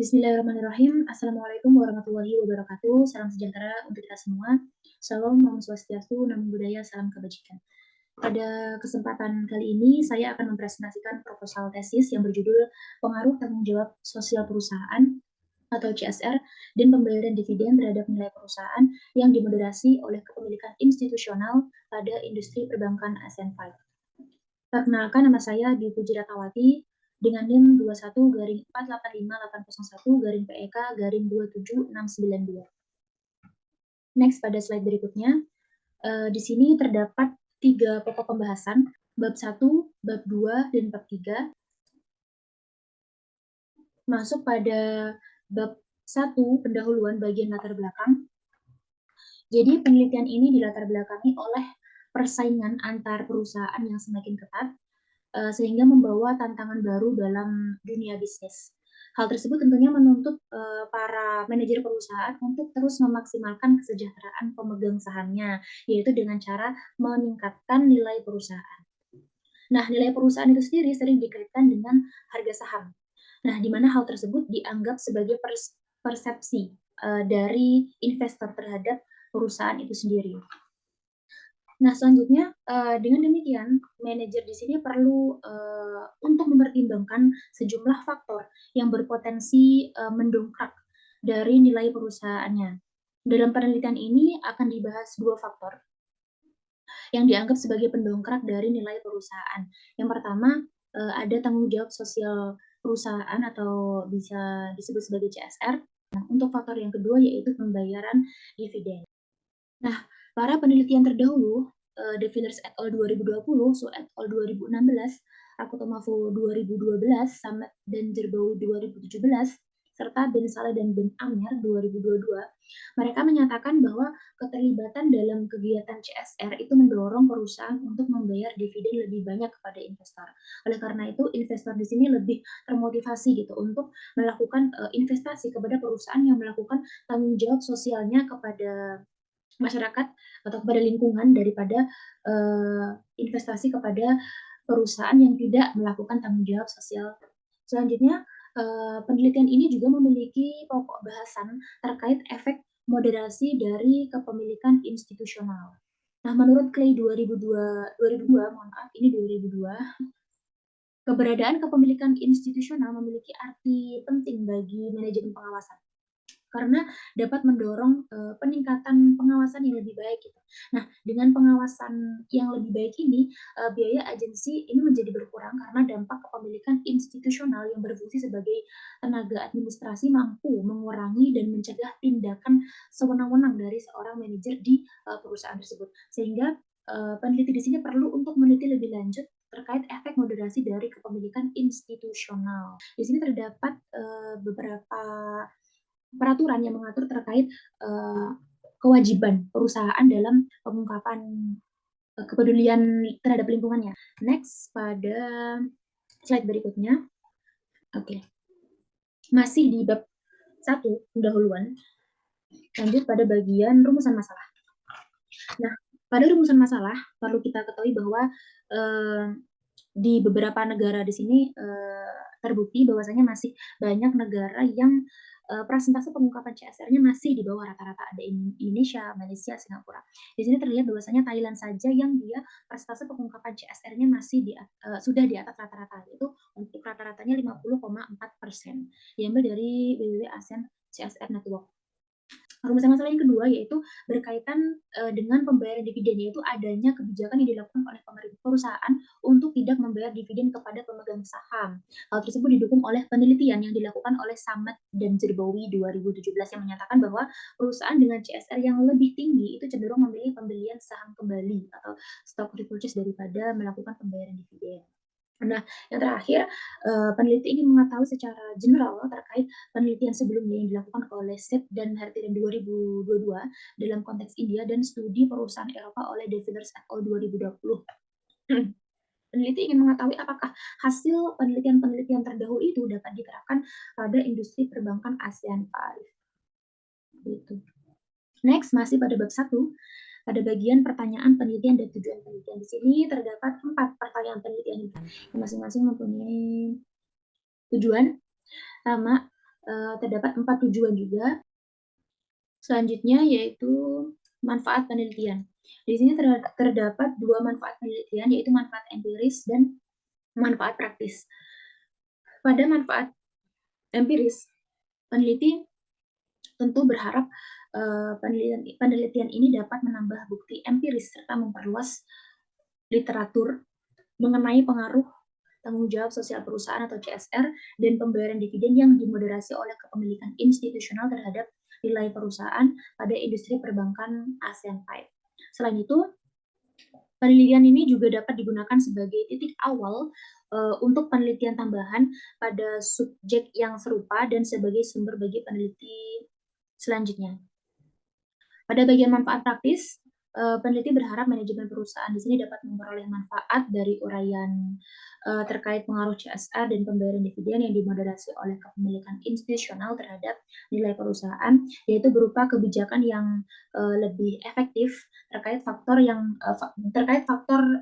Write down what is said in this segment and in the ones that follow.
Bismillahirrahmanirrahim. Assalamualaikum warahmatullahi wabarakatuh. Salam sejahtera untuk kita semua. Salam, Namo Swastiastu, Namo Buddhaya, salam kebajikan. Pada kesempatan kali ini, saya akan mempresentasikan proposal tesis yang berjudul Pengaruh Tanggung Jawab Sosial Perusahaan atau CSR dan pembayaran dividen terhadap nilai perusahaan yang dimoderasi oleh kepemilikan institusional pada industri perbankan ASEAN 5. Perkenalkan, nama saya Dwi Puji Ratawati dengan NIM 21-4851-PEK-27692. Next, pada slide berikutnya, di sini terdapat 3 pokok pembahasan, bab 1, bab 2, dan bab 3. Masuk pada bab 1, pendahuluan bagian latar belakang. Jadi penelitian ini dilatar belakangi oleh persaingan antar perusahaan yang semakin ketat, sehingga membawa tantangan baru dalam dunia bisnis. Hal tersebut tentunya menuntut para manajer perusahaan untuk terus memaksimalkan kesejahteraan pemegang sahamnya, yaitu dengan cara meningkatkan nilai perusahaan. Nah, nilai perusahaan itu sendiri sering dikaitkan dengan harga saham. Nah, di mana hal tersebut dianggap sebagai persepsi dari investor terhadap perusahaan itu sendiri. Nah, selanjutnya dengan demikian manajer di sini perlu untuk mempertimbangkan sejumlah faktor yang berpotensi mendongkrak dari nilai perusahaannya. Dalam penelitian ini akan dibahas 2 faktor yang dianggap sebagai pendongkrak dari nilai perusahaan. Yang pertama, ada tanggung jawab sosial perusahaan atau bisa disebut sebagai CSR. Nah, untuk faktor yang kedua yaitu pembayaran dividen. Nah, para penelitian terdahulu, De Villers et al. 2020, Su et al. 2016, Akutomavo 2012, Samet dan Jerbawi 2017, serta Ben Saleh dan Ben Amer 2022, mereka menyatakan bahwa keterlibatan dalam kegiatan CSR itu mendorong perusahaan untuk membayar dividen lebih banyak kepada investor. Oleh karena itu, investor di sini lebih termotivasi gitu untuk melakukan investasi kepada perusahaan yang melakukan tanggung jawab sosialnya kepada masyarakat atau kepada lingkungan daripada investasi kepada perusahaan yang tidak melakukan tanggung jawab sosial. Selanjutnya, penelitian ini juga memiliki pokok bahasan terkait efek moderasi dari kepemilikan institusional. Nah, menurut Clay 2002, mohon maaf, ini 2002, keberadaan kepemilikan institusional memiliki arti penting bagi manajemen pengawasan, karena dapat mendorong peningkatan pengawasan yang lebih baik gitu. Nah, dengan pengawasan yang lebih baik ini, biaya agensi ini menjadi berkurang karena dampak kepemilikan institusional yang berfungsi sebagai tenaga administrasi mampu mengurangi dan mencegah tindakan sewenang-wenang dari seorang manajer di perusahaan tersebut. Sehingga peneliti di sini perlu untuk meneliti lebih lanjut terkait efek moderasi dari kepemilikan institusional. Di sini terdapat beberapa peraturan yang mengatur terkait kewajiban perusahaan dalam pengungkapan kepedulian terhadap lingkungannya. Next, pada slide berikutnya. Oke. Masih di bab 1, pendahuluan. Lanjut pada bagian rumusan masalah. Nah, pada rumusan masalah perlu kita ketahui bahwa di beberapa negara di sini terbukti bahwasanya masih banyak negara yang persentase pengungkapan CSR-nya masih di bawah rata-rata. Ada Indonesia, Malaysia, Singapura. Di sini terlihat bahwasanya Thailand saja yang dia persentase pengungkapan CSR-nya masih sudah di atas rata-rata, yaitu untuk rata-ratanya 50,4%. Diambil dari WWW ASEAN CSR Network. Rumusan masalah yang kedua yaitu berkaitan dengan pembayaran dividen, yaitu adanya kebijakan yang dilakukan oleh perusahaan untuk tidak membayar dividen kepada pemegang saham. Hal tersebut didukung oleh penelitian yang dilakukan oleh Samet dan Jerbawi 2017 yang menyatakan bahwa perusahaan dengan CSR yang lebih tinggi itu cenderung memilih pembelian saham kembali atau stock repurchase daripada melakukan pembayaran dividen. Nah, yang terakhir, peneliti ingin mengetahui secara general terkait penelitian sebelumnya yang dilakukan oleh Seth dan Hertiren 2022 dalam konteks India dan studi perusahaan Eropa oleh De Villers et al. 2020. Peneliti ingin mengetahui apakah hasil penelitian-penelitian terdahulu itu dapat diterapkan pada industri perbankan ASEAN 5. Gitu. Next, masih pada bab 1, pada bagian pertanyaan penelitian dan tujuan penelitian. Di sini terdapat 4 pertanyaan penelitian yang masing-masing mempunyai tujuan. Pertama, terdapat 4 tujuan juga. Selanjutnya yaitu manfaat penelitian. Di sini terdapat 2 manfaat penelitian, yaitu manfaat empiris dan manfaat praktis. Pada manfaat empiris, peneliti tentu berharap penelitian ini dapat menambah bukti empiris serta memperluas literatur mengenai pengaruh tanggung jawab sosial perusahaan atau CSR dan pembayaran dividen yang dimoderasi oleh kepemilikan institusional terhadap nilai perusahaan pada industri perbankan ASEAN 5. Selain itu, penelitian ini juga dapat digunakan sebagai titik awal untuk penelitian tambahan pada subjek yang serupa dan sebagai sumber bagi peneliti selanjutnya. Pada bagian manfaat praktis, peneliti berharap manajemen perusahaan di sini dapat memperoleh manfaat dari uraian terkait pengaruh CSR dan pembayaran dividen yang dimoderasi oleh kepemilikan institusional terhadap nilai perusahaan, yaitu berupa kebijakan yang lebih efektif terkait faktor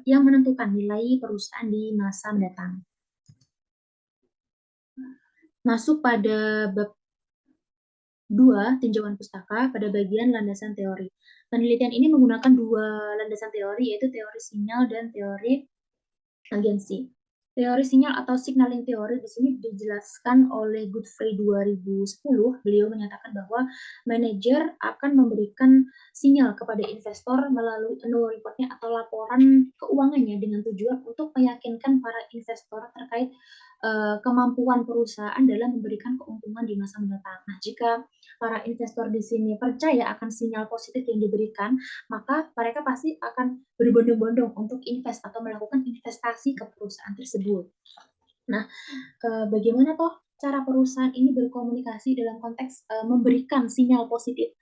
yang menentukan nilai perusahaan di masa mendatang. Masuk pada bab 2, tinjauan pustaka pada bagian landasan teori. Penelitian ini menggunakan 2 landasan teori, yaitu teori sinyal dan teori agensi. Teori sinyal atau signaling theory di sini dijelaskan oleh Godfrey 2010. Beliau menyatakan bahwa manajer akan memberikan sinyal kepada investor melalui annual report-nya atau laporan keuangannya dengan tujuan untuk meyakinkan para investor terkait kemampuan perusahaan dalam memberikan keuntungan di masa mendatang. Nah, jika para investor di sini percaya akan sinyal positif yang diberikan, maka mereka pasti akan berbondong-bondong untuk invest atau melakukan investasi ke perusahaan tersebut. Nah, bagaimana toh cara perusahaan ini berkomunikasi dalam konteks memberikan sinyal positif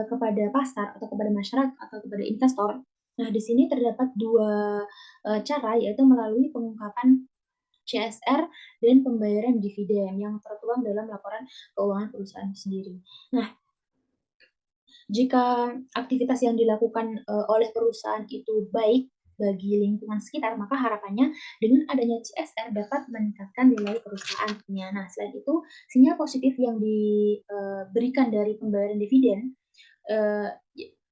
kepada pasar atau kepada masyarakat atau kepada investor? Nah, di sini terdapat 2 cara, yaitu melalui pengungkapan CSR dan pembayaran dividen yang tertuang dalam laporan keuangan perusahaan sendiri. Nah, jika aktivitas yang dilakukan oleh perusahaan itu baik bagi lingkungan sekitar, maka harapannya dengan adanya CSR dapat meningkatkan nilai perusahaannya. Nah, selain itu, sinyal positif yang diberikan dari pembayaran dividen,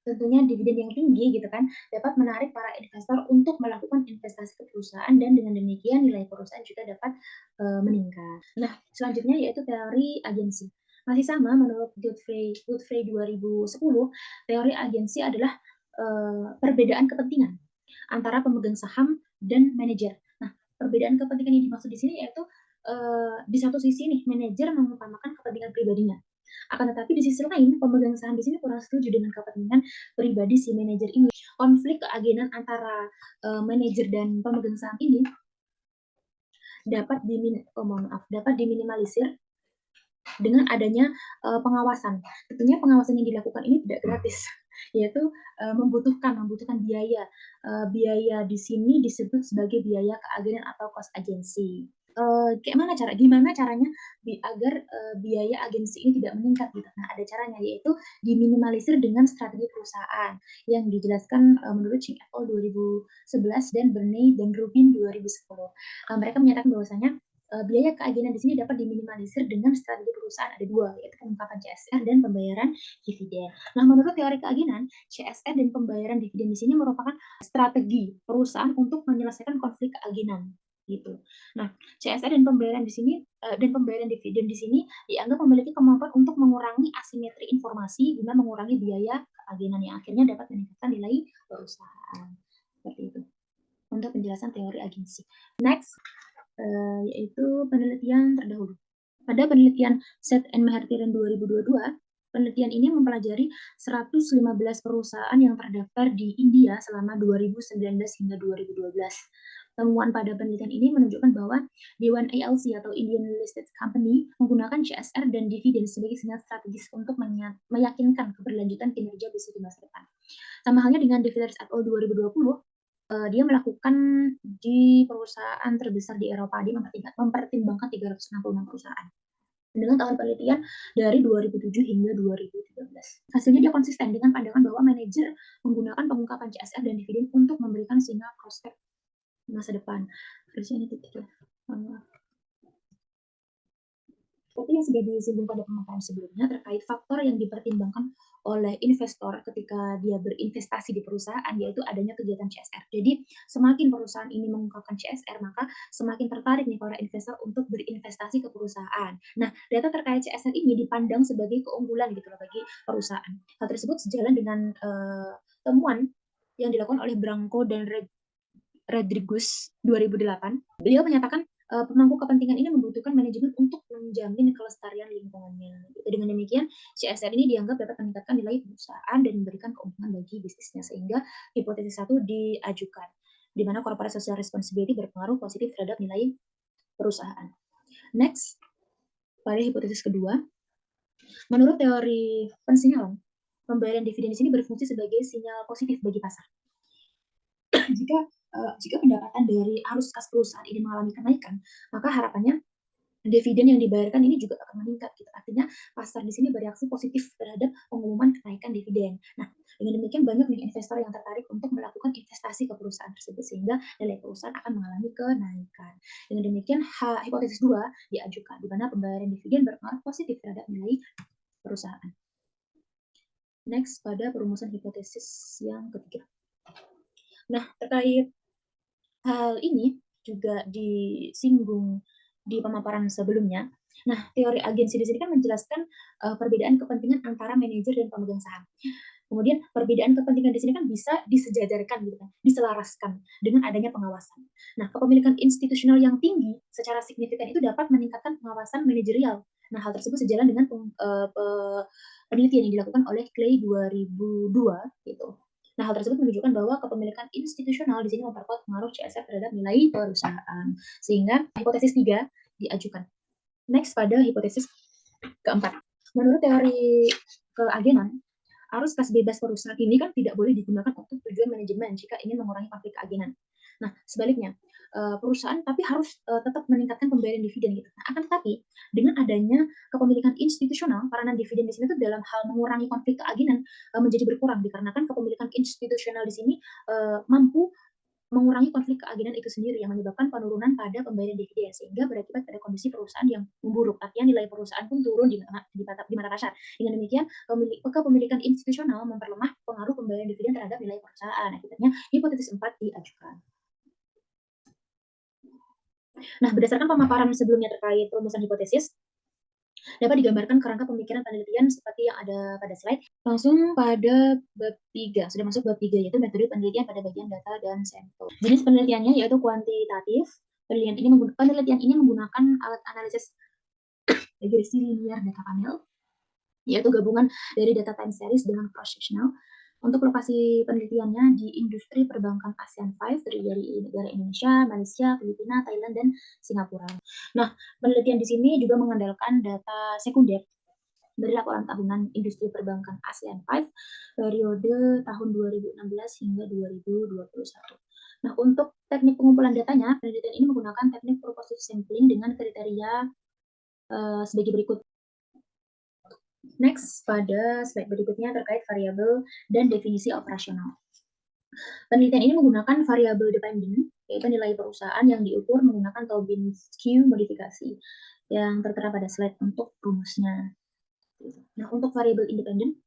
tentunya dividen yang tinggi gitu kan, dapat menarik para investor untuk melakukan investasi ke perusahaan dan dengan demikian nilai perusahaan juga dapat meningkat. Nah, selanjutnya yaitu teori agensi. Masih sama menurut Godfrey 2010, teori agensi adalah perbedaan kepentingan antara pemegang saham dan manajer. Nah, perbedaan kepentingan yang dimaksud di sini yaitu di satu sisi nih manajer mengutamakan kepentingan pribadinya. Akan tetapi di sisi lain pemegang saham di sini kurang setuju dengan kepentingan pribadi si manajer ini. Konflik keagenan antara manajer dan pemegang saham ini dapat diminimalisir dengan adanya pengawasan. Tentunya pengawasan yang dilakukan ini tidak gratis, yaitu membutuhkan biaya. Biaya di sini disebut sebagai biaya keagenan atau cost agency. Gimana caranya agar biaya agensi ini tidak meningkat gitu. Nah, ada caranya, yaitu diminimalisir dengan strategi perusahaan yang dijelaskan menurut Ching et al. 2011 dan Bernay dan Rubin 2010. Mereka menyatakan bahwasanya biaya keagenan di sini dapat diminimalisir dengan strategi perusahaan, ada 2, yaitu pengungkapan CSR dan pembayaran dividen. Nah, menurut teori keagenan, CSR dan pembayaran dividen di sini merupakan strategi perusahaan untuk menyelesaikan konflik keagenan gitu. Nah, CSR dan pembayaran di sini dan pembayaran dividen di sini dianggap memiliki kemampuan untuk mengurangi asimetri informasi guna mengurangi biaya keagenan yang akhirnya dapat meningkatkan nilai perusahaan. Seperti itu untuk penjelasan teori agensi. Next, yaitu penelitian terdahulu. Pada penelitian Seth and Mahertiran 2022, penelitian ini mempelajari 115 perusahaan yang terdaftar di India selama 2019 hingga 2012. Temuan pada penelitian ini menunjukkan bahwa Dewan ALC atau Indian Listed Company menggunakan CSR dan dividen sebagai sinyal strategis untuk meyakinkan keberlanjutan kinerja bisnis di masa depan. Sama halnya dengan De Villers et al. 2020, dia melakukan di perusahaan terbesar di Eropa. Dia mempertimbangkan 366 perusahaan dengan tahun penelitian dari 2007 hingga 2013. Hasilnya dia konsisten dengan pandangan bahwa manajer menggunakan pengungkapan CSR dan dividen untuk memberikan sinyal prospek masa depan. Terus ini titik ya. Seperti yang sudah disinggung pada pemaparan sebelumnya terkait faktor yang dipertimbangkan oleh investor ketika dia berinvestasi di perusahaan, yaitu adanya kegiatan CSR. Jadi, semakin perusahaan ini mengungkapkan CSR, maka semakin tertarik nih para investor untuk berinvestasi ke perusahaan. Nah, data terkait CSR ini dipandang sebagai keunggulan gitu loh bagi perusahaan. Hal tersebut sejalan dengan temuan yang dilakukan oleh Branco dan Rodriguez 2008. Beliau menyatakan pemangku kepentingan ini membutuhkan manajemen untuk menjamin kelestarian lingkungannya. Gitu. Dengan demikian, CSR ini dianggap dapat meningkatkan nilai perusahaan dan memberikan keuntungan bagi bisnisnya, sehingga hipotesis satu diajukan, di mana corporate social responsibility berpengaruh positif terhadap nilai perusahaan. Next, pada hipotesis kedua, menurut teori pensinyalan, pembayaran dividen di sini berfungsi sebagai sinyal positif bagi pasar. Jika pendapatan dari arus kas perusahaan ini mengalami kenaikan, maka harapannya dividen yang dibayarkan ini juga akan meningkat gitu. Artinya pasar di sini bereaksi positif terhadap pengumuman kenaikan dividen. Nah, dengan demikian banyak nih investor yang tertarik untuk melakukan investasi ke perusahaan tersebut sehingga nilai perusahaan akan mengalami kenaikan. Dengan demikian hipotesis 2 diajukan di mana pembayaran dividen berpengaruh positif terhadap nilai perusahaan. Next, pada perumusan hipotesis yang ketiga. Nah, terkait hal ini juga disinggung di pemaparan sebelumnya. Nah, teori agensi di sini kan menjelaskan perbedaan kepentingan antara manajer dan pemegang saham. Kemudian perbedaan kepentingan di sini kan bisa disejajarkan gitu kan, diselaraskan dengan adanya pengawasan. Nah, kepemilikan institusional yang tinggi secara signifikan itu dapat meningkatkan pengawasan manajerial. Nah, hal tersebut sejalan dengan penelitian yang dilakukan oleh Clay 2002 gitu. Nah, hal tersebut menunjukkan bahwa kepemilikan institusional di sini memperkuat pengaruh CSR terhadap nilai perusahaan. Sehingga hipotesis 3 diajukan. Next, pada hipotesis keempat. Menurut teori keagenan, arus kas bebas perusahaan ini kan tidak boleh digunakan untuk tujuan manajemen jika ingin mengurangi konflik keagenan. Nah, sebaliknya, perusahaan tapi harus tetap meningkatkan pembayaran dividen gitu. Nah, akan tetapi dengan adanya kepemilikan institusional, peranan dividen di sini itu dalam hal mengurangi konflik keagenan menjadi berkurang dikarenakan kepemilikan institusional di sini mampu mengurangi konflik keagenan itu sendiri yang menyebabkan penurunan pada pembayaran dividen sehingga berakibat pada kondisi perusahaan yang memburuk. Artinya nilai perusahaan pun turun di mata pasar. Dengan demikian, kepemilikan institusional memperlemah pengaruh pembayaran dividen terhadap nilai perusahaan. Akibatnya hipotesis 4 diajukan. Nah, berdasarkan pemaparan sebelumnya terkait perumusan hipotesis, dapat digambarkan kerangka pemikiran penelitian seperti yang ada pada slide. Langsung pada bab 3, sudah masuk bab 3, yaitu metode penelitian pada bagian data dan sampel. Jenis penelitiannya yaitu kuantitatif. Penelitian ini menggunakan alat analisis regresi linear data panel, yaitu gabungan dari data time series dengan cross-sectional. Untuk lokasi penelitiannya di industri perbankan ASEAN 5 terdiri dari negara Indonesia, Malaysia, Filipina, Thailand, dan Singapura. Nah, penelitian di sini juga mengandalkan data sekunder dari laporan tahunan industri perbankan ASEAN 5 periode tahun 2016 hingga 2021. Nah, untuk teknik pengumpulan datanya, penelitian ini menggunakan teknik purposive sampling dengan kriteria sebagai berikut. Next, pada slide berikutnya terkait variabel dan definisi operasional. Penelitian ini menggunakan variabel dependent, yaitu nilai perusahaan yang diukur menggunakan Tobin skew modifikasi yang tertera pada slide untuk rumusnya. Nah, untuk variabel independen,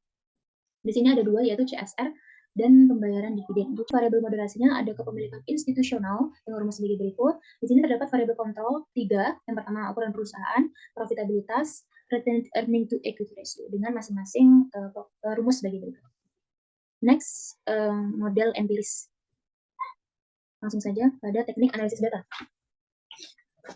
di sini ada dua, yaitu CSR dan pembayaran dividen. Untuk variabel moderasinya ada kepemilikan institusional yang rumus sebagai berikut. Di sini terdapat variabel kontrol 3, yang pertama ukuran perusahaan, profitabilitas, retained earning to equity ratio dengan masing-masing rumus sebagai berikut. Next, model empiris. Langsung saja pada teknik analisis data.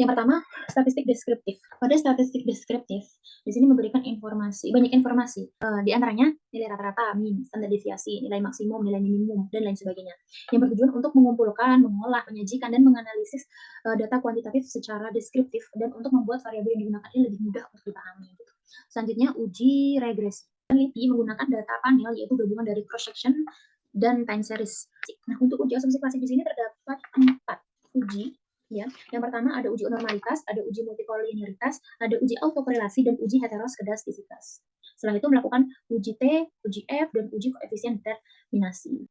Yang pertama, statistik deskriptif. Pada statistik deskriptif, di sini memberikan banyak informasi. Di antaranya nilai rata-rata, min, standar deviasi, nilai maksimum, nilai minimum, dan lain sebagainya. Yang bertujuan untuk mengumpulkan, mengolah, menyajikan, dan menganalisis data kuantitatif secara deskriptif dan untuk membuat variabel yang digunakan ini lebih mudah untuk dipahami. Gitu. Selanjutnya, uji regresi. Peneliti menggunakan data panel yaitu gabungan dari cross section dan time series. Nah, untuk uji asumsi klasik di sini terdapat 4 uji. Ya, yang pertama ada uji normalitas, ada uji multikolinearitas, ada uji autokorelasi, dan uji heteroskedastisitas. Setelah itu melakukan uji T, uji F, dan uji koefisien determinasi.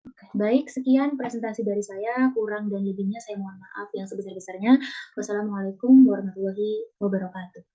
Oke, baik, sekian presentasi dari saya. Kurang dan lebihnya saya mohon maaf yang sebesar-besarnya. Wassalamualaikum warahmatullahi wabarakatuh.